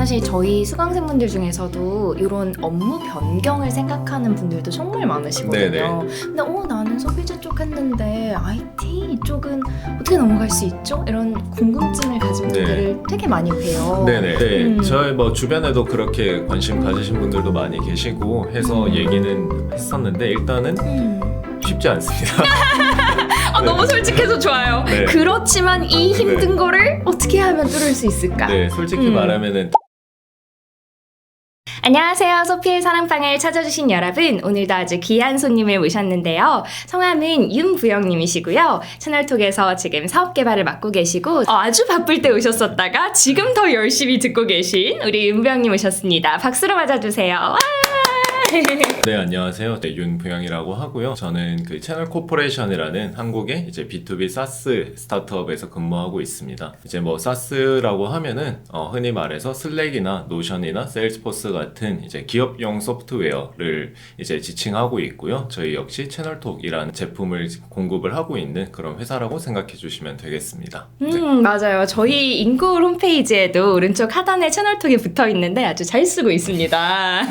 사실 저희 수강생분들 중에서도 이런 업무 변경을 생각하는 분들도 정말 많으시거든요. 네네. 근데 나는 소비자 쪽 했는데 IT 쪽은 어떻게 넘어갈 수 있죠? 이런 궁금증을 가진 분들을 되게 많이 봬요. 네네. 네. 음. 저희 뭐 주변에도 그렇게 관심 가지신 분들도 많이 계시고 해서 얘기는 했었는데 일단은 쉽지 않습니다. 너무 솔직해서 좋아요. 네. 그렇지만 이 힘든 거를 어떻게 하면 뚫을 수 있을까? 네, 솔직히 말하면은 안녕하세요. 소피의 사랑방을 찾아주신 여러분, 오늘도 아주 귀한 손님을 모셨는데요. 성함은 윤부영님이시고요. 채널톡에서 지금 사업개발을 맡고 계시고 아주 바쁠 때 오셨었다가 지금 더 열심히 듣고 계신 우리 윤부영님 오셨습니다. 박수로 맞아주세요. 와! 네, 안녕하세요. 네, 윤부영이라고 하고요. 저는 그 채널 코퍼레이션이라는 한국의 이제 B2B 사스 스타트업에서 근무하고 있습니다. 이제 뭐 사스라고 하면은 흔히 말해서 슬랙이나 노션이나 세일즈포스 같은 이제 기업용 소프트웨어를 이제 지칭하고 있고요. 저희 역시 채널톡이라는 제품을 공급을 하고 있는 그런 회사라고 생각해 주시면 되겠습니다. 네. 맞아요. 저희 인구울 홈페이지에도 오른쪽 하단에 채널톡이 붙어 있는데 아주 잘 쓰고 있습니다.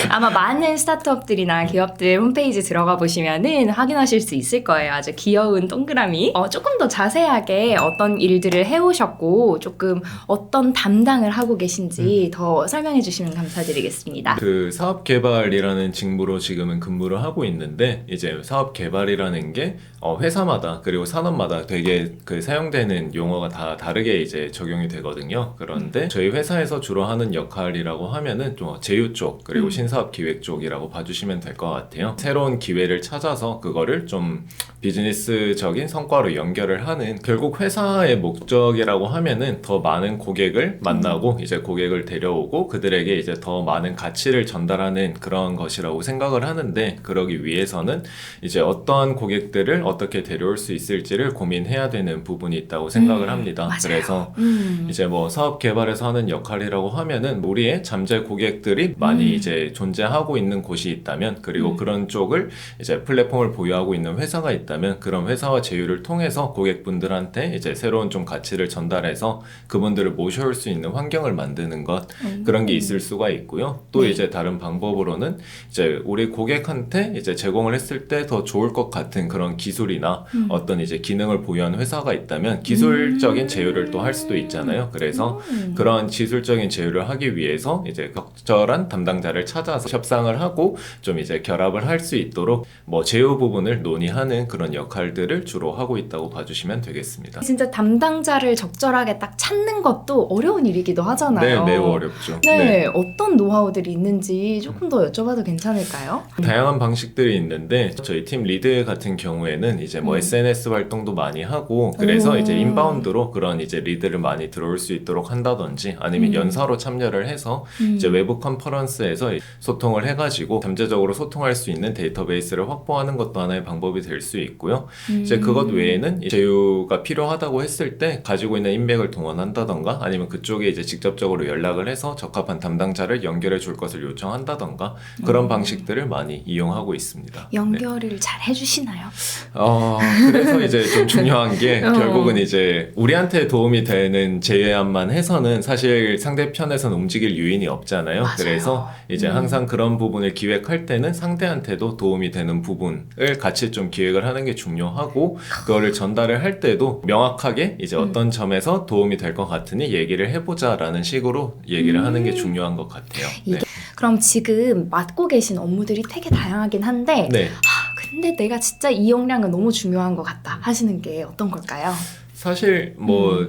아마 많은 스타트업들이나 기업들 홈페이지 들어가 보시면은 확인하실 수 있을 거예요. 아주 귀여운 동그라미. 조금 더 자세하게 어떤 일들을 해오셨고 조금 어떤 담당을 하고 계신지 더 설명해 주시면 감사드리겠습니다. 그 사업 개발이라는 직무로 지금은 근무를 하고 있는데 이제 사업 개발이라는 게 회사마다 그리고 산업마다 되게 그 사용되는 용어가 다 다르게 이제 적용이 되거든요. 그런데 저희 회사에서 주로 하는 역할이라고 하면은 좀 제휴 쪽 그리고 신사업 기획 쪽이라고 봐주시면 될 것 같아요. 새로운 기회를 찾아서 그거를 좀 비즈니스적인 성과로 연결을 하는 결국 회사의 목적이라고 하면은 더 많은 고객을 만나고 이제 고객을 데려오고 그들에게 이제 더 많은 가치를 전달하는 그런 것이라고 생각을 하는데 그러기 위해서는 이제 어떠한 고객들을 어떻게 데려올 수 있을지를 고민해야 되는 부분이 있다고 생각을 합니다. 맞아요. 그래서 이제 뭐 사업 개발에서 하는 역할이라고 하면은 우리의 잠재 고객들이 많이 이제 존재하고 있는 곳이 있다면 그리고 그런 쪽을 이제 플랫폼을 보유하고 있는 회사가 있다면 그런 회사와 제휴를 통해서 고객분들한테 이제 새로운 좀 가치를 전달해서 그분들을 모셔올 수 있는 환경을 만드는 것 그런 게 있을 수가 있고요. 또 이제 다른 방법으로는 이제 우리 고객한테 이제 제공을 했을 때 더 좋을 것 같은 그런 기술이나 어떤 이제 기능을 보유한 회사가 있다면 기술적인 제휴를 또 할 수도 있잖아요. 그래서 그런 기술적인 제휴를 하기 위해서 이제 적절한 담당자를 찾아서 협상을 하고 좀 이제 결합을 할 수 있도록 뭐 제휴 부분을 논의하는 그런 역할들을 주로 하고 있다고 봐주시면 되겠습니다. 진짜 담당자를 적절하게 딱 찾는 것도 어려운 일이기도 하잖아요. 네, 매우 어렵죠. 네, 어떤 노하우들이 있는지 조금 더 여쭤봐도 괜찮을까요? 다양한 방식들이 있는데 저희 팀 리드 같은 경우에는 이제 뭐 SNS 활동도 많이 하고 그래서 이제 인바운드로 그런 이제 리드를 많이 들어올 수 있도록 한다든지 아니면 연사로 참여를 해서 이제 외부 컨퍼런스에서 소통을 해가지고 잠재적으로 소통할 수 있는 데이터베이스를 확보하는 것도 하나의 방법이 될 수 있고요. 이제 그것 외에는 제휴가 필요하다고 했을 때 가지고 있는 인맥을 동원한다던가 아니면 그쪽에 이제 직접적으로 연락을 해서 적합한 담당자를 연결해 줄 것을 요청한다던가 그런 방식들을 많이 이용하고 있습니다. 연결을 잘 해주시나요? 그래서 이제 좀 중요한 게 결국은 이제 우리한테 도움이 되는 제안만 해서는 사실 상대편에서는 움직일 요인이 없잖아요. 맞아요. 그래서 이제 항상 그런 부분을 기획할 때는 상대한테도 도움이 되는 부분을 같이 좀 기획을 하는 게 중요하고 그거를 전달을 할 때도 명확하게 이제 어떤 점에서 도움이 될 것 같으니 얘기를 해보자라는 식으로 얘기를 하는 게 중요한 것 같아요. 네. 그럼 지금 맡고 계신 업무들이 되게 다양하긴 한데 네. 근데 내가 진짜 이 역량은 너무 중요한 것 같다 하시는 게 어떤 걸까요? 사실 뭐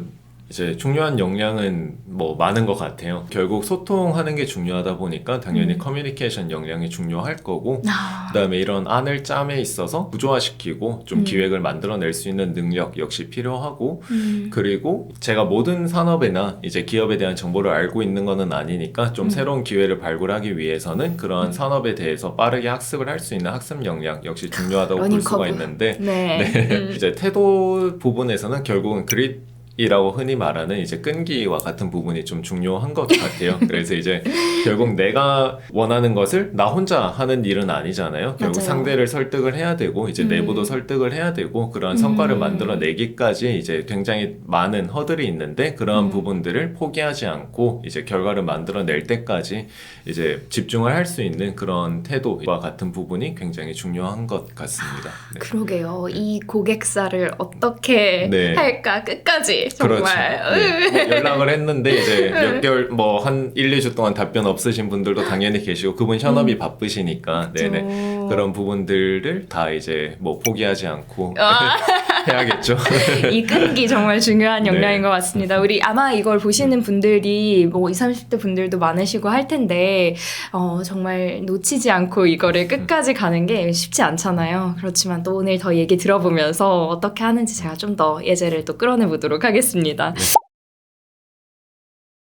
이제 중요한 역량은 뭐 많은 것 같아요. 결국 소통하는 게 중요하다 보니까 당연히 커뮤니케이션 역량이 중요할 거고 그다음에 이런 안을 짬에 있어서 구조화시키고 좀 기획을 만들어낼 수 있는 능력 역시 필요하고 그리고 제가 모든 산업이나 이제 기업에 대한 정보를 알고 있는 거는 아니니까 좀 새로운 기회를 발굴하기 위해서는 그런 산업에 대해서 빠르게 학습을 할 수 있는 학습 역량 역시 중요하다고 볼 수가 있는데 이제 태도 부분에서는 결국은 이라고 흔히 말하는 이제 끈기와 같은 부분이 좀 중요한 것 같아요. 그래서 이제 결국 내가 원하는 것을 나 혼자 하는 일은 아니잖아요. 결국 맞아요. 상대를 설득을 해야 되고 이제 내부도 설득을 해야 되고 그런 성과를 만들어내기까지 이제 굉장히 많은 허들이 있는데 그러한 부분들을 포기하지 않고 이제 결과를 만들어낼 때까지 이제 집중을 할 수 있는 그런 태도와 같은 부분이 굉장히 중요한 것 같습니다. 네. 그러게요. 이 고객사를 어떻게 네. 할까 끝까지 정말. 그렇죠. 네. 뭐 연락을 했는데 이제 몇 개월 뭐 한 1, 2주 동안 답변 없으신 분들도 당연히 계시고 그분 현업이 바쁘시니까 네네. 그런 부분들을 다 이제 뭐 포기하지 않고 해야겠죠. 이 끈기 정말 중요한 역량인 네. 것 같습니다. 우리 아마 이걸 보시는 분들이 뭐 20, 30대 분들도 많으시고 할 텐데 정말 놓치지 않고 이거를 끝까지 가는 게 쉽지 않잖아요. 그렇지만 또 오늘 더 얘기 들어보면서 어떻게 하는지 제가 좀 더 예제를 또 끌어내 보도록 하겠습니다.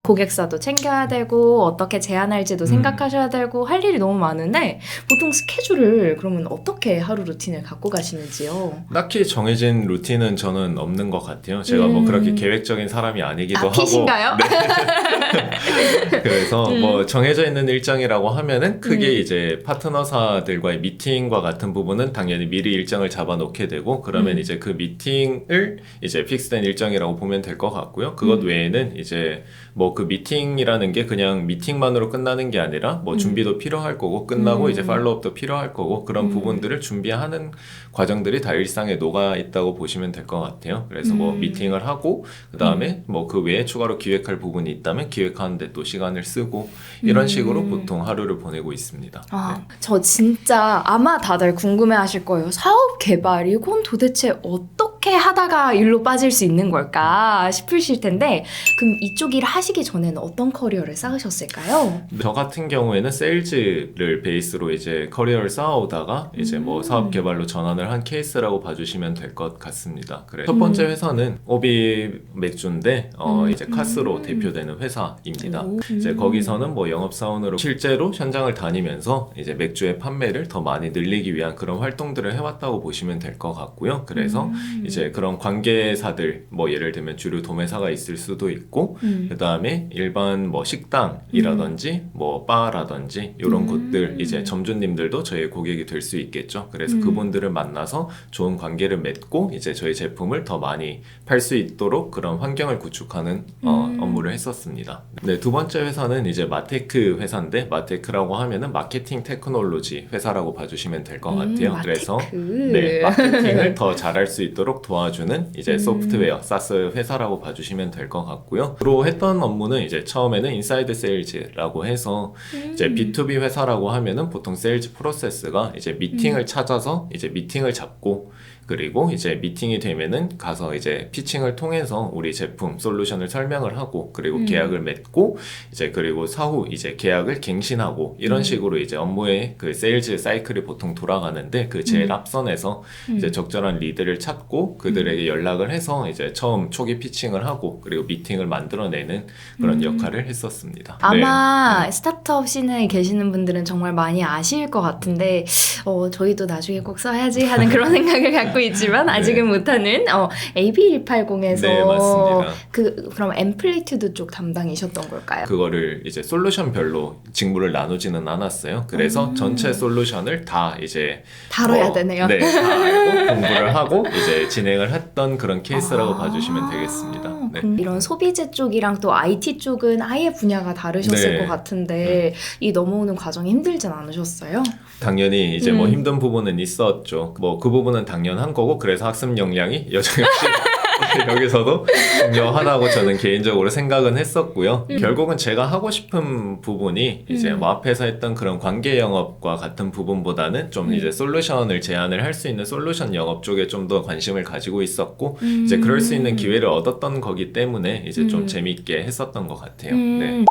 고객사도 챙겨야 되고 어떻게 제안할지도 생각하셔야 되고 할 일이 너무 많은데 보통 스케줄을 그러면 어떻게 하루 루틴을 갖고 가시는지요? 딱히 정해진 루틴은 저는 없는 것 같아요. 제가 뭐 그렇게 계획적인 사람이 아니기도 하고. 피신가요? 네. 그래서 뭐 정해져 있는 일정이라고 하면은 크게 이제 파트너사들과의 미팅과 같은 부분은 당연히 미리 일정을 잡아놓게 되고 그러면 이제 그 미팅을 이제 픽스된 일정이라고 보면 될 것 같고요. 그것 외에는 이제 뭐 그 미팅이라는 게 그냥 미팅만으로 끝나는 게 아니라 뭐 준비도 필요할 거고 끝나고 이제 팔로우업도 필요할 거고 그런 부분들을 준비하는 과정들이 다 일상에 녹아 있다고 보시면 될 것 같아요. 그래서 뭐 미팅을 하고 그 다음에 뭐 그 외에 추가로 기획할 부분이 있다면 기획하는데 또 시간을 쓰고 이런 식으로 보통 하루를 보내고 있습니다. 아, 저 진짜 아마 다들 궁금해하실 거예요. 사업 개발 이건 도대체 어떻게 하다가 일로 빠질 수 있는 걸까 싶으실 텐데 그럼 이쪽 일을 하시기 전에는 어떤 커리어를 쌓으셨을까요? 저 같은 경우에는 세일즈를 베이스로 이제 커리어를 쌓아오다가 이제 뭐 사업 개발로 전환을 한 케이스라고 봐주시면 될 것 같습니다. 그래 첫 번째 회사는 오비 맥주인데 이제 카스로 대표되는 회사입니다. 이제 거기서는 뭐 영업사원으로 실제로 현장을 다니면서 이제 맥주의 판매를 더 많이 늘리기 위한 그런 활동들을 해왔다고 보시면 될 것 같고요. 그래서 이제 그런 관계사들 뭐 예를 들면 주류 도매사가 있을 수도 있고 그 다음에 일반 뭐 식당이라든지 뭐 바라든지 이런 곳들 이제 점주님들도 저희 고객이 될 수 있겠죠. 그래서 그분들을 만나서 좋은 관계를 맺고 이제 저희 제품을 더 많이 팔 수 있도록 그런 환경을 구축하는 업무를 했었습니다. 네, 두 번째 회사는 이제 마테크 회사인데 마테크라고 하면은 마케팅 테크놀로지 회사라고 봐주시면 될 것 같아요. 마테크. 그래서 네, 마케팅을 더 잘할 수 있도록 도와주는 이제 소프트웨어 사스 회사라고 봐주시면 될 것 같고요. 주로 했던 업무는 이제 처음에는 인사이드 세일즈라고 해서 이제 B2B 회사라고 하면은 보통 세일즈 프로세스가 이제 미팅을 찾아서 이제 미팅을 잡고 그리고 이제 미팅이 되면은 가서 이제 피칭을 통해서 우리 제품 솔루션을 설명을 하고 그리고 계약을 맺고 이제 그리고 사후 이제 계약을 갱신하고 이런 식으로 이제 업무의 그 세일즈 사이클이 보통 돌아가는데 그 제일 앞선에서 이제 적절한 리드를 찾고 그들에게 연락을 해서 이제 처음 초기 피칭을 하고 그리고 미팅을 만들어내는 그런 역할을 했었습니다. 아마 스타트업 씬에 계시는 분들은 정말 많이 아실 것 같은데 저희도 나중에 꼭 써야지 하는 그런 생각을 갖고 있지만 아직은 못하는 AB180에서 네, 맞습니다. 그럼 앰플리튜드 쪽 담당이셨던 걸까요? 그거를 이제 솔루션별로 직무를 나누지는 않았어요. 그래서 전체 솔루션을 다 이제 다뤄야 되네요. 네, 다 알고 공부를 하고 이제 진행을 했던 그런 케이스라고 봐주시면 되겠습니다. 네. 이런 소비재 쪽이랑 또 IT 쪽은 아예 분야가 다르셨을 네. 것 같은데 이 넘어오는 과정이 힘들진 않으셨어요? 당연히 이제 뭐 힘든 부분은 있었죠. 뭐 그 부분은 당연한 거고 그래서 학습 역량이 역시 여기서도 중요하다고 저는 개인적으로 생각은 했었고요. 결국은 제가 하고 싶은 부분이 이제 뭐 앞에서 했던 그런 관계 영업과 같은 부분보다는 좀 이제 솔루션을 제안을 할 수 있는 솔루션 영업 쪽에 좀 더 관심을 가지고 있었고 이제 그럴 수 있는 기회를 얻었던 거기 때문에 이제 좀 재밌게 했었던 것 같아요. 네.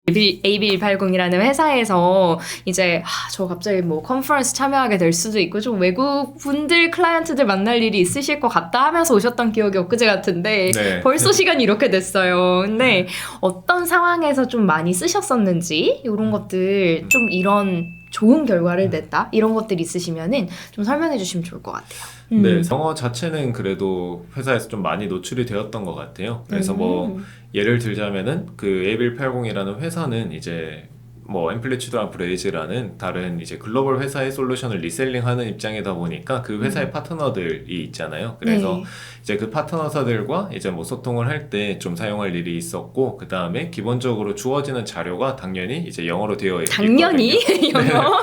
AB180이라는 회사에서 이제 저 갑자기 뭐 컨퍼런스 참여하게 될 수도 있고 좀 외국 분들 클라이언트들 만날 일이 있으실 것 같다 하면서 오셨던 기억이 엊그제 같은데 네. 벌써 시간이 이렇게 됐어요. 근데 어떤 상황에서 좀 많이 쓰셨었는지 이런 것들 좀 이런 좋은 결과를 냈다 이런 것들이 있으시면은 좀 설명해 주시면 좋을 것 같아요. 네, 영어 자체는 그래도 회사에서 좀 많이 노출이 되었던 것 같아요. 그래서 뭐 예를 들자면은 그 A180이라는 회사는 이제 뭐 앰플리튜드 브레이즈라는 다른 이제 글로벌 회사의 솔루션을 리셀링하는 입장이다 보니까 그 회사의 파트너들이 있잖아요. 그래서 네. 이제 그 파트너사들과 이제 뭐 소통을 할 때 좀 사용할 일이 있었고, 그 다음에 기본적으로 주어지는 자료가 당연히 이제 영어로 되어 있거든요. 당연히 영어.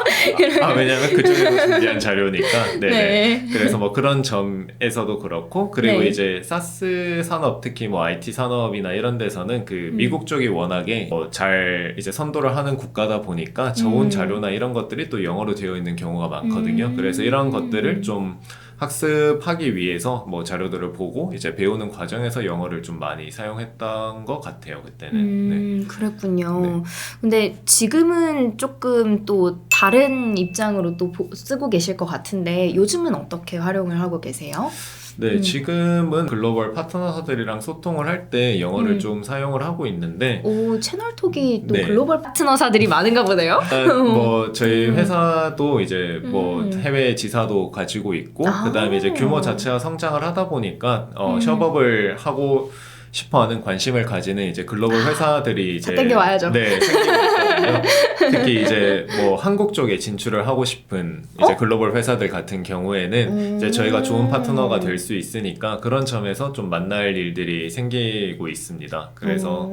왜냐면 그쪽에서 준비한 자료니까. 네네. 네. 그래서 뭐 그런 점에서도 그렇고, 그리고 네. 이제 사스 산업, 특히 뭐 IT 산업이나 이런 데서는 그 미국 쪽이 워낙에 잘 이제 선도를 하는 국가다 보니까 좋은 자료나 이런 것들이 또 영어로 되어 있는 경우가 많거든요. 그래서 이런 것들을 좀 학습하기 위해서 뭐 자료들을 보고 이제 배우는 과정에서 영어를 좀 많이 사용했던 것 같아요, 그때는. 네. 그랬군요. 네. 근데 지금은 조금 또 다른 입장으로 또 쓰고 계실 것 같은데 요즘은 어떻게 활용을 하고 계세요? 네, 지금은 글로벌 파트너사들이랑 소통을 할 때 영어를 좀 사용을 하고 있는데, 오, 채널톡이 또 네. 글로벌 파트너사들이 많은가 보네요. 일단 뭐 저희 회사도 이제 뭐 해외 지사도 가지고 있고, 아. 그다음에 이제 규모 자체가 성장을 하다 보니까 협업을 하고 싶어하는 관심을 가지는 이제 글로벌 회사들이 이제 땡겨와야죠. 네, 생기고 있거든요. 특히 이제 뭐 한국 쪽에 진출을 하고 싶은 이제 글로벌 회사들 같은 경우에는 이제 저희가 좋은 파트너가 될 수 있으니까 그런 점에서 좀 만날 일들이 생기고 있습니다. 그래서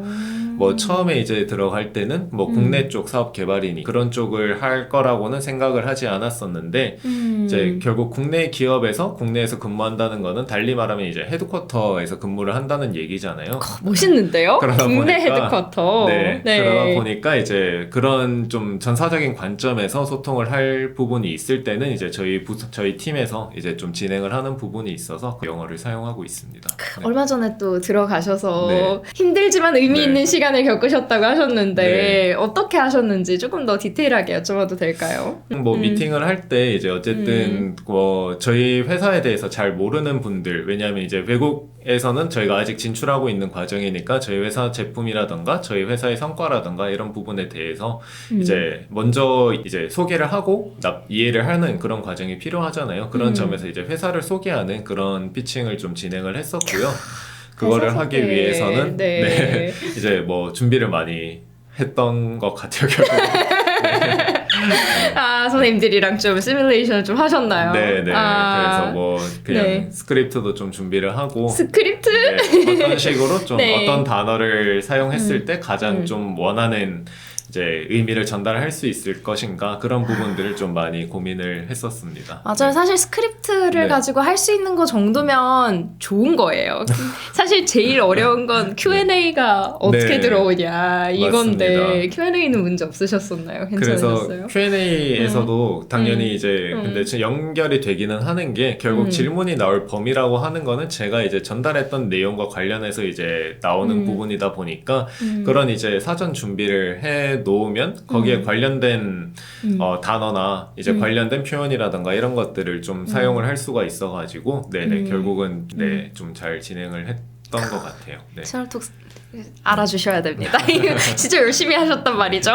뭐 처음에 이제 들어갈 때는 뭐 국내 쪽 사업 개발이니 그런 쪽을 할 거라고는 생각을 하지 않았었는데 이제 결국 국내 기업에서 국내에서 근무한다는 거는 달리 말하면 이제 헤드쿼터에서 근무를 한다는 얘기잖아요. 멋있는데요? 그러다 국내 보니까, 헤드쿼터. 네, 그러다 보니까 이제 그런 좀 전사적인 관점에서 소통을 할 부분이 있을 때는 이제 저희 팀에서 이제 좀 진행을 하는 부분이 있어서 영어를 사용하고 있습니다. 네. 얼마 전에 또 들어가셔서 네. 힘들지만 의미 네. 있는 시간을 겪으셨다고 하셨는데 네. 어떻게 하셨는지 조금 더 디테일하게 여쭤봐도 될까요? 뭐 미팅을 할 때 이제 어쨌든 저희 회사에 대해서 잘 모르는 분들, 왜냐하면 이제 외국에서는 저희가 아직 진출하고 있는 과정이니까 저희 회사 제품이라던가 저희 회사의 성과라던가 이런 부분에 대해서 이제 먼저 이제 소개를 하고 이해를 하는 그런 과정이 필요하잖아요. 그런 점에서 이제 회사를 소개하는 그런 피칭을 좀 진행을 했었고요. 그거를 회사 하기 소개. 위해서는 네. 네, 이제 뭐 준비를 많이 했던 것 같아요. 결국. 선생님들이랑 좀 시뮬레이션을 좀 하셨나요? 네네. 그래서 뭐 그냥 네. 스크립트도 좀 준비를 하고 스크립트? 네, 어떤 식으로 좀 네. 어떤 단어를 사용했을 때 가장 좀 원하는 이제 의미를 전달할 수 있을 것인가 그런 부분들을 좀 많이 고민을 했었습니다. 맞아요. 사실 스크립트를 네. 가지고 할 수 있는 거 정도면 좋은 거예요. 사실 제일 어려운 건 Q&A가 어떻게 네. 들어오냐 이건데 맞습니다. Q&A는 문제 없으셨었나요? 그래서 괜찮으셨어요? Q&A에서도 당연히 이제 음. 근데 지금 연결이 되기는 하는 게 결국 질문이 나올 범위라고 하는 거는 제가 이제 전달했던 내용과 관련해서 이제 나오는 부분이다 보니까 그런 이제 사전 준비를 해 놓으면 거기에 관련된 단어나 이제 관련된 표현이라던가 이런 것들을 좀 사용을 할 수가 있어가지고 네네 결국은 네 좀 잘 진행을 했던 것 같아요. 네. 채널톡 알아주셔야 됩니다. 진짜 열심히 하셨단 말이죠.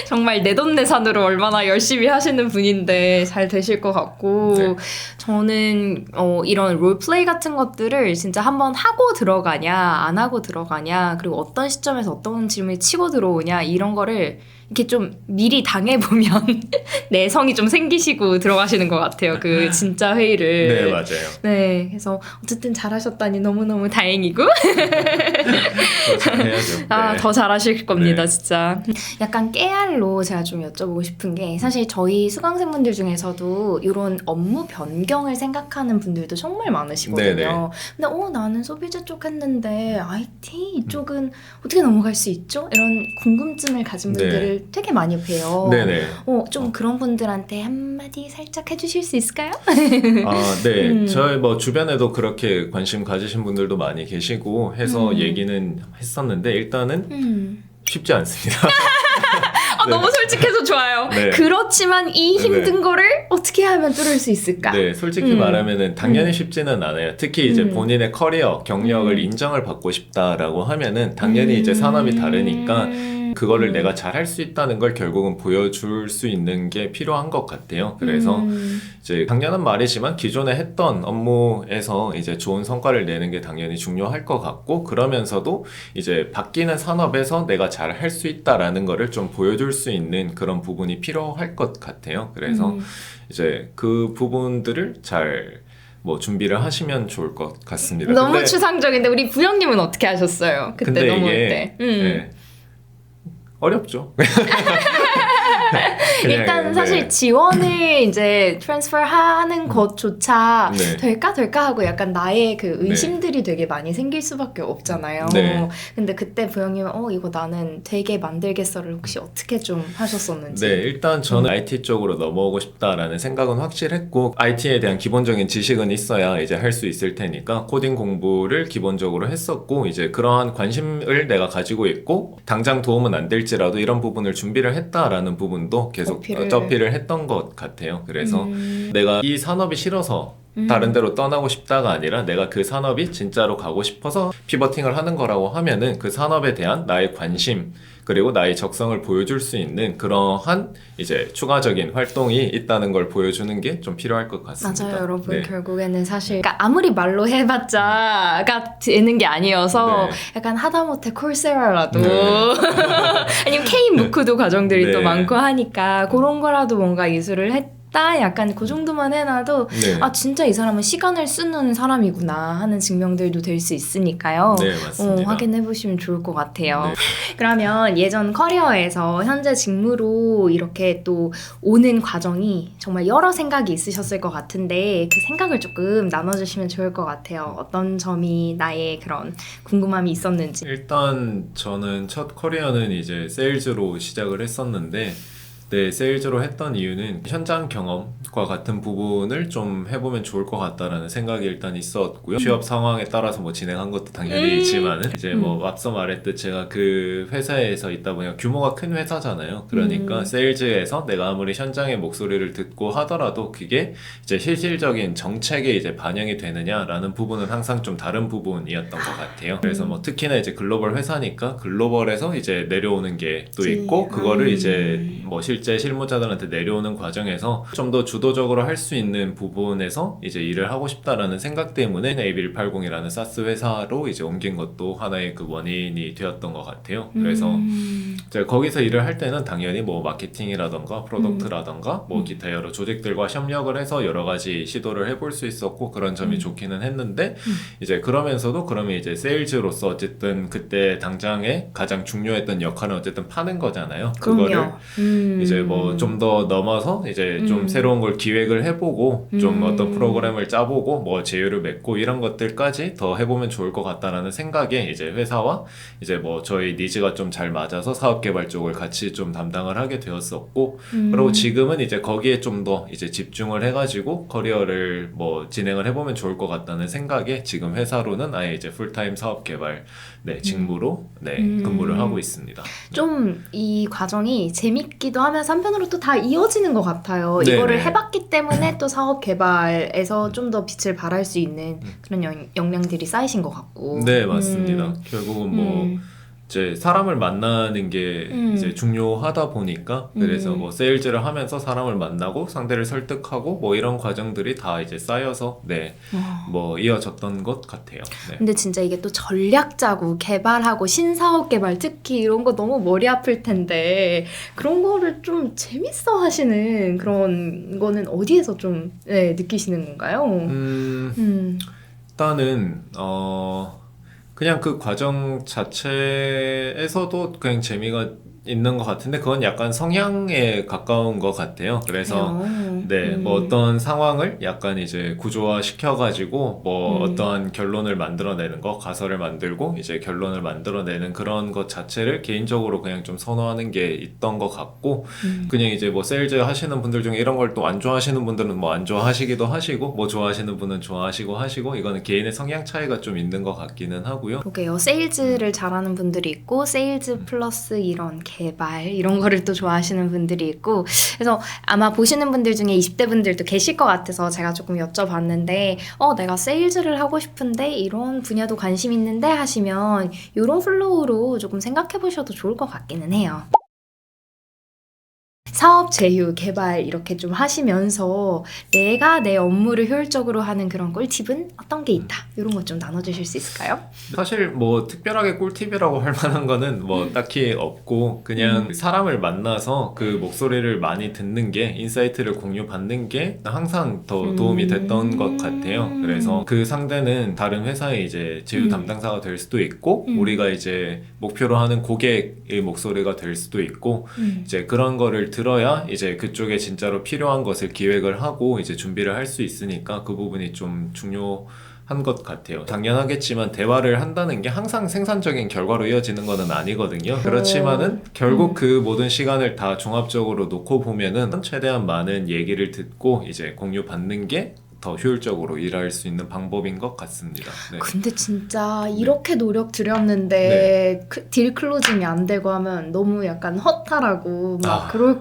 정말 내돈내산으로 얼마나 열심히 하시는 분인데 잘 되실 것 같고 네. 저는 이런 롤플레이 같은 것들을 진짜 한번 하고 들어가냐 안 하고 들어가냐 그리고 어떤 시점에서 어떤 질문이 치고 들어오냐 이런 거를 이렇게 좀 미리 당해보면 내성이 좀 생기시고 들어가시는 것 같아요. 그 진짜 회의를. 네 맞아요. 네, 그래서 어쨌든 잘하셨다니 너무너무 다행이고 더 잘해야죠. 네. 더 잘하실 겁니다, 네. 진짜. 약간 깨알로 제가 좀 여쭤보고 싶은 게 사실 저희 수강생분들 중에서도 이런 업무 변경을 생각하는 분들도 정말 많으시거든요. 네네. 근데 나는 소비자 쪽 했는데 IT 이쪽은 어떻게 넘어갈 수 있죠? 이런 궁금증을 가진 분들을 되게 많이 봬요. 네네. 좀 그런 분들한테 한마디 살짝 해주실 수 있을까요? 네. 저희 뭐 주변에도 그렇게 관심 가지신 분들도 많이 계시고 해서 얘기는 했었는데 일단은 쉽지 않습니다. 네. 너무 솔직해서 좋아요. 네. 그렇지만 이 힘든 거를 어떻게 하면 뚫을 수 있을까? 네, 솔직히 말하면은 당연히 쉽지는 않아요. 특히 이제 본인의 커리어, 경력을 인정을 받고 싶다라고 하면은 당연히 이제 산업이 다르니까 그거를 내가 잘 할 수 있다는 걸 결국은 보여줄 수 있는 게 필요한 것 같아요. 그래서 이제 당연한 말이지만 기존에 했던 업무에서 이제 좋은 성과를 내는 게 당연히 중요할 것 같고, 그러면서도 이제 바뀌는 산업에서 내가 잘 할 수 있다라는 거를 좀 보여줄 수 있는 그런 부분이 필요할 것 같아요. 그래서 이제 그 부분들을 잘 뭐 준비를 하시면 좋을 것 같습니다. 너무 근데, 추상적인데 우리 부영님은 어떻게 하셨어요? 그때 근데 넘어올 이게 때. 네, 어렵죠. 일단 그냥, 사실 네. 지원을 이제 트랜스퍼 하는 것조차 네. 될까 하고 약간 나의 그 의심들이 되게 많이 생길 수밖에 없잖아요. 네. 근데 그때 부영님은 이거 나는 되게 만들겠어를 혹시 어떻게 좀 하셨었는지. 네, 일단 저는 IT 쪽으로 넘어오고 싶다라는 생각은 확실했고, IT에 대한 기본적인 지식은 있어야 이제 할 수 있을 테니까 코딩 공부를 기본적으로 했었고, 이제 그러한 관심을 내가 가지고 있고 당장 도움은 안 될지라도 이런 부분을 준비를 했다라는 부분도 계속 어필을 했던 것 같아요. 그래서 내가 이 산업이 싫어서 다른 데로 떠나고 싶다가 아니라 내가 그 산업이 진짜로 가고 싶어서 피버팅을 하는 거라고 하면은 그 산업에 대한 나의 관심 그리고 나의 적성을 보여줄 수 있는 그러한 이제 추가적인 활동이 있다는 걸 보여주는 게 좀 필요할 것 같습니다. 맞아요, 여러분. 네. 결국에는 사실 그러니까 아무리 말로 해봤자가 되는 게 아니어서 네. 약간 하다못해 콜세라라도 네. 아니면 K-무크도 과정들이 또 네. 많고 하니까 그런 거라도 뭔가 이수를 했다. 약간 그 정도만 해놔도 네. 진짜 이 사람은 시간을 쓰는 사람이구나 하는 증명들도 될 수 있으니까요. 네, 맞습니다. 확인해보시면 좋을 것 같아요. 네. 그러면 예전 커리어에서 현재 직무로 이렇게 또 오는 과정이 정말 여러 생각이 있으셨을 것 같은데 그 생각을 조금 나눠주시면 좋을 것 같아요. 어떤 점이 나의 그런 궁금함이 있었는지. 일단 저는 첫 커리어는 이제 세일즈로 시작을 했었는데, 네, 세일즈로 했던 이유는 현장 경험과 같은 부분을 좀 해보면 좋을 것 같다라는 생각이 일단 있었고요. 취업 상황에 따라서 뭐 진행한 것도 당연히 있지만은 이제 뭐 앞서 말했듯 제가 그 회사에서 있다 보니까 규모가 큰 회사잖아요. 그러니까 세일즈에서 내가 아무리 현장의 목소리를 듣고 하더라도 그게 이제 실질적인 정책에 이제 반영이 되느냐라는 부분은 항상 좀 다른 부분이었던 것 같아요. 그래서 뭐 특히나 이제 글로벌 회사니까 글로벌에서 이제 내려오는 게 또 있고 그거를 이제 뭐 실제 실무자들한테 내려오는 과정에서 좀 더 주도적으로 할 수 있는 부분에서 이제 일을 하고 싶다라는 생각 때문에 AB180이라는 사스 회사로 이제 옮긴 것도 하나의 그 원인이 되었던 것 같아요. 그래서 제가 거기서 일을 할 때는 당연히 뭐 마케팅이라던가 프로덕트라던가 뭐 기타 여러 조직들과 협력을 해서 여러 가지 시도를 해볼 수 있었고 그런 점이 좋기는 했는데 이제 그러면서도 그러면 이제 세일즈로서 어쨌든 그때 당장에 가장 중요했던 역할은 어쨌든 파는 거잖아요. 그거를 이제 뭐 좀 더 넘어서 이제 좀 새로운 걸 기획을 해보고 좀 어떤 프로그램을 짜보고 뭐 제휴를 맺고 이런 것들까지 더 해보면 좋을 것 같다라는 생각에 이제 회사와 이제 뭐 저희 니즈가 좀 잘 맞아서 사업 개발 쪽을 같이 좀 담당을 하게 되었었고 그리고 지금은 이제 거기에 좀 더 이제 집중을 해가지고 커리어를 뭐 진행을 해보면 좋을 것 같다는 생각에 지금 회사로는 아예 이제 풀타임 사업 개발 직무로 근무를 하고 있습니다. 좀 이 과정이 재밌기도 하면서 한편으로 또 다 이어지는 것 같아요. 네네. 이거를 해봤기 때문에 또 사업 개발에서 좀 더 빛을 발할 수 있는 그런 역량들이 쌓이신 것 같고. 네, 맞습니다. 결국은 뭐 이제 사람을 만나는 게 이제 중요하다 보니까 그래서 뭐 세일즈를 하면서 사람을 만나고 상대를 설득하고 뭐 이런 과정들이 다 이제 쌓여서 뭐 이어졌던 것 같아요. 네. 근데 진짜 이게 또 전략 짜고 개발하고 신사업 개발 특히 이런 거 너무 머리 아플 텐데 그런 거를 좀 재밌어 하시는 그런 거는 어디에서 좀 느끼시는 건가요? 일단은 그냥 그 과정 자체에서도 그냥 재미가 있는 것 같은데 그건 약간 성향에 가까운 것 같아요. 그래서 네, 뭐 어떤 상황을 약간 이제 구조화 시켜가지고 뭐 어떠한 결론을 만들어내는 거, 가설을 만들고 이제 결론을 만들어내는 그런 것 자체를 개인적으로 그냥 좀 선호하는 게 있던 것 같고 그냥 이제 뭐 세일즈 하시는 분들 중에 이런 걸 또 안 좋아하시는 분들은 뭐 안 좋아하시기도 하시고 뭐 좋아하시는 분은 좋아하시고 하시고 이거는 개인의 성향 차이가 좀 있는 것 같기는 하고요. 그러게요. 세일즈를 잘하는 분들이 있고 세일즈 플러스 이런 개발 이런 거를 또 좋아하시는 분들이 있고 그래서 아마 보시는 분들 중에 중에 20대 분들도 계실 것 같아서 제가 조금 여쭤봤는데 내가 세일즈를 하고 싶은데 이런 분야도 관심 있는데 하시면 이런 플로우로 조금 생각해 보셔도 좋을 것 같기는 해요. 사업 제휴, 개발 이렇게 좀 하시면서 내가 내 업무를 효율적으로 하는 그런 꿀팁은 어떤 게 있다? 이런 것 좀 나눠주실 수 있을까요? 사실 뭐 특별하게 꿀팁이라고 할 만한 거는 뭐 딱히 없고 그냥 사람을 만나서 그 목소리를 많이 듣는 게 인사이트를 공유받는 게 항상 더 도움이 됐던 것 같아요. 그래서 그 상대는 다른 회사의 이제 제휴 담당사가 될 수도 있고 우리가 이제 목표로 하는 고객의 목소리가 될 수도 있고 이제 그런 거를 들어야 이제 그쪽에 진짜로 필요한 것을 기획을 하고 이제 준비를 할 수 있으니까 그 부분이 좀 중요한 것 같아요. 당연하겠지만 대화를 한다는 게 항상 생산적인 결과로 이어지는 것은 아니거든요. 그렇지만은 결국 그 모든 시간을 다 종합적으로 놓고 보면은 최대한 많은 얘기를 듣고 이제 공유받는 게 더 효율적으로 일할 수 있는 방법인 것 같습니다. 네. 근데 진짜 이렇게 노력 들였는데 딜 클로징이 안 되고 하면 너무 약간 허탈하고 막 그럴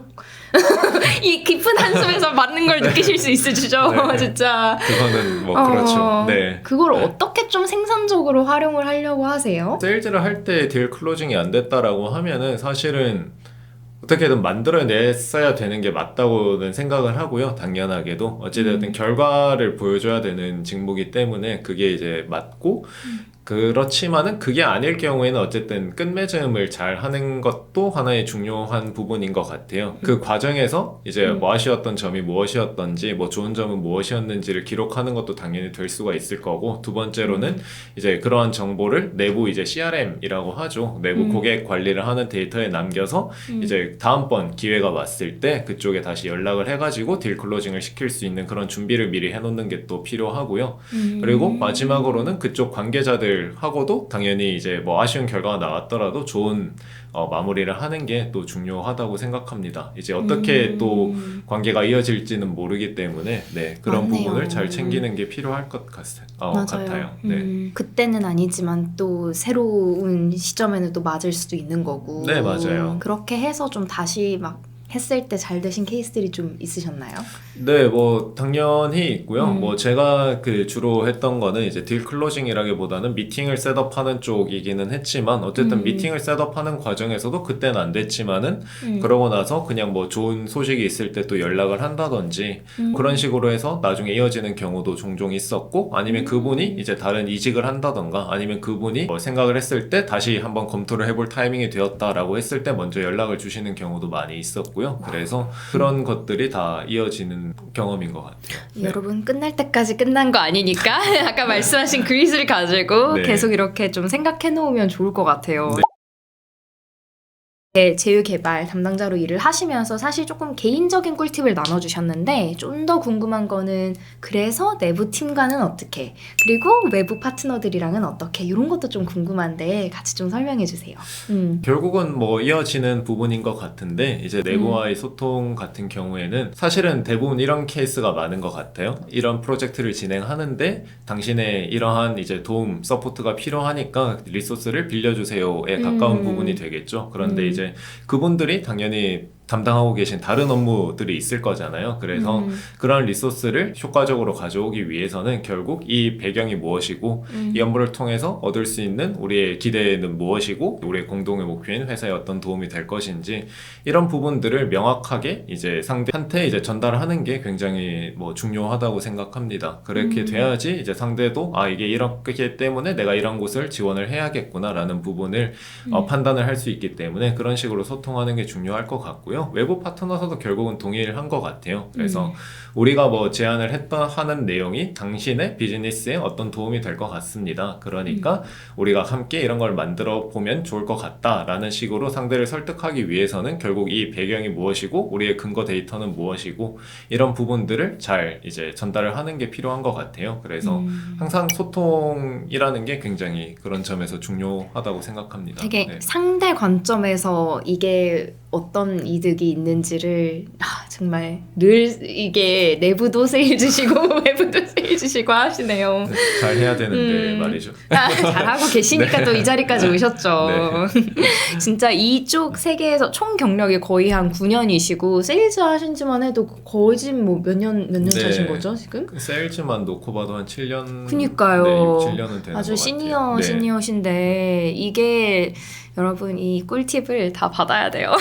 이 깊은 한숨에서 맞는 걸 느끼실 수 있으시죠? 네. 진짜 그거는 뭐 그렇죠. 네. 그걸 어떻게 좀 생산적으로 활용을 하려고 하세요? 세일즈를 할 때 딜 클로징이 안 됐다라고 하면은 사실은 어떻게든 만들어냈어야 되는 게 맞다고는 생각을 하고요. 당연하게도 어찌됐든 결과를 보여줘야 되는 직무이기 때문에 그게 이제 맞고 그렇지만은 그게 아닐 경우에는 어쨌든 끝맺음을 잘 하는 것도 하나의 중요한 부분인 것 같아요. 그 과정에서 이제 뭐 아쉬웠던 점이 무엇이었던지 뭐 좋은 점은 무엇이었는지를 기록하는 것도 당연히 될 수가 있을 거고 두 번째로는 이제 그러한 정보를 내부 이제 CRM이라고 하죠. 내부 고객 관리를 하는 데이터에 남겨서 이제 다음번 기회가 왔을 때 그쪽에 다시 연락을 해가지고 딜 클로징을 시킬 수 있는 그런 준비를 미리 해놓는 게 또 필요하고요. 그리고 마지막으로는 그쪽 관계자들 하고도 당연히 이제 뭐 아쉬운 결과가 나왔더라도 좋은 마무리를 하는 게 또 중요하다고 생각합니다. 이제 어떻게 또 관계가 이어질지는 모르기 때문에 네, 그런 맞네요. 부분을 잘 챙기는 게 필요할 것 같아요. 네. 그때는 아니지만 또 새로운 시점에는 또 맞을 수도 있는 거고. 네, 맞아요. 그렇게 해서 좀 다시 막 했을 때 잘 되신 케이스들이 좀 있으셨나요? 네, 뭐 당연히 있고요. 뭐 제가 그 주로 했던 거는 이제 딜 클로징이라기보다는 미팅을 셋업하는 쪽이기는 했지만 어쨌든 미팅을 셋업하는 과정에서도 그때는 안 됐지만은 그러고 나서 그냥 뭐 좋은 소식이 있을 때 또 연락을 한다든지 그런 식으로 해서 나중에 이어지는 경우도 종종 있었고 아니면 그분이 이제 다른 이직을 한다던가 아니면 그분이 뭐 생각을 했을 때 다시 한번 검토를 해볼 타이밍이 되었다라고 했을 때 먼저 연락을 주시는 경우도 많이 있었고요. 그래서 그런 것들이 다 이어지는 경험인 것 같아요. 네. 여러분 끝날 때까지 끝난 거 아니니까 아까 말씀하신 그릿을 가지고 네. 계속 이렇게 좀 생각해 놓으면 좋을 것 같아요. 네. 네, 제휴 개발 담당자로 일을 하시면서 사실 조금 개인적인 꿀팁을 나눠주셨는데 좀 더 궁금한 거는 그래서 내부 팀과는 어떻게 그리고 외부 파트너들이랑은 어떻게 이런 것도 좀 궁금한데 같이 좀 설명해 주세요. 결국은 뭐 이어지는 부분인 것 같은데 이제 내부와의 소통 같은 경우에는 사실은 대부분 이런 케이스가 많은 것 같아요. 이런 프로젝트를 진행하는데 당신의 이러한 이제 도움, 서포트가 필요하니까 리소스를 빌려주세요에 가까운 부분이 되겠죠. 그런데 이제 그분들이 당연히 담당하고 계신 다른 업무들이 있을 거잖아요. 그래서 그런 리소스를 효과적으로 가져오기 위해서는 결국 이 배경이 무엇이고 이 업무를 통해서 얻을 수 있는 우리의 기대는 무엇이고 우리의 공동의 목표인 회사에 어떤 도움이 될 것인지 이런 부분들을 명확하게 이제 상대한테 이제 전달하는 게 굉장히 뭐 중요하다고 생각합니다. 그렇게 돼야지 이제 상대도 이게 이렇기 때문에 내가 이런 곳을 지원을 해야겠구나라는 부분을 판단을 할 수 있기 때문에 그런 식으로 소통하는 게 중요할 것 같고요. 외부 파트너서도 결국은 동일한 것 같아요. 그래서 우리가 뭐 제안을 하는 내용이 당신의 비즈니스에 어떤 도움이 될 것 같습니다. 그러니까 우리가 함께 이런 걸 만들어 보면 좋을 것 같다라는 식으로 상대를 설득하기 위해서는 결국 이 배경이 무엇이고 우리의 근거 데이터는 무엇이고 이런 부분들을 잘 이제 전달을 하는 게 필요한 것 같아요. 그래서 항상 소통이라는 게 굉장히 그런 점에서 중요하다고 생각합니다. 되게 네. 상대 관점에서 이게 어떤 이득이 있는지를 정말 늘 이게 내부도 세일 주시고 외부도 세일 주시고 하시네요. 잘 해야 되는데 말이죠. 잘하고 계시니까 네. 또 이 자리까지 오셨죠. 네. 진짜 이쪽 세계에서 총 경력이 거의 한 9년이시고 세일즈 하신 지만 해도 거의 뭐 몇 년 네. 차신 거죠 지금? 그 세일즈만 놓고 봐도 한 7년. 그니까요. 네, 6, 7년은 되는 아주 것 시니어 같아요. 네. 시니어신데 이게 여러분 이 꿀팁을 다 받아야 돼요.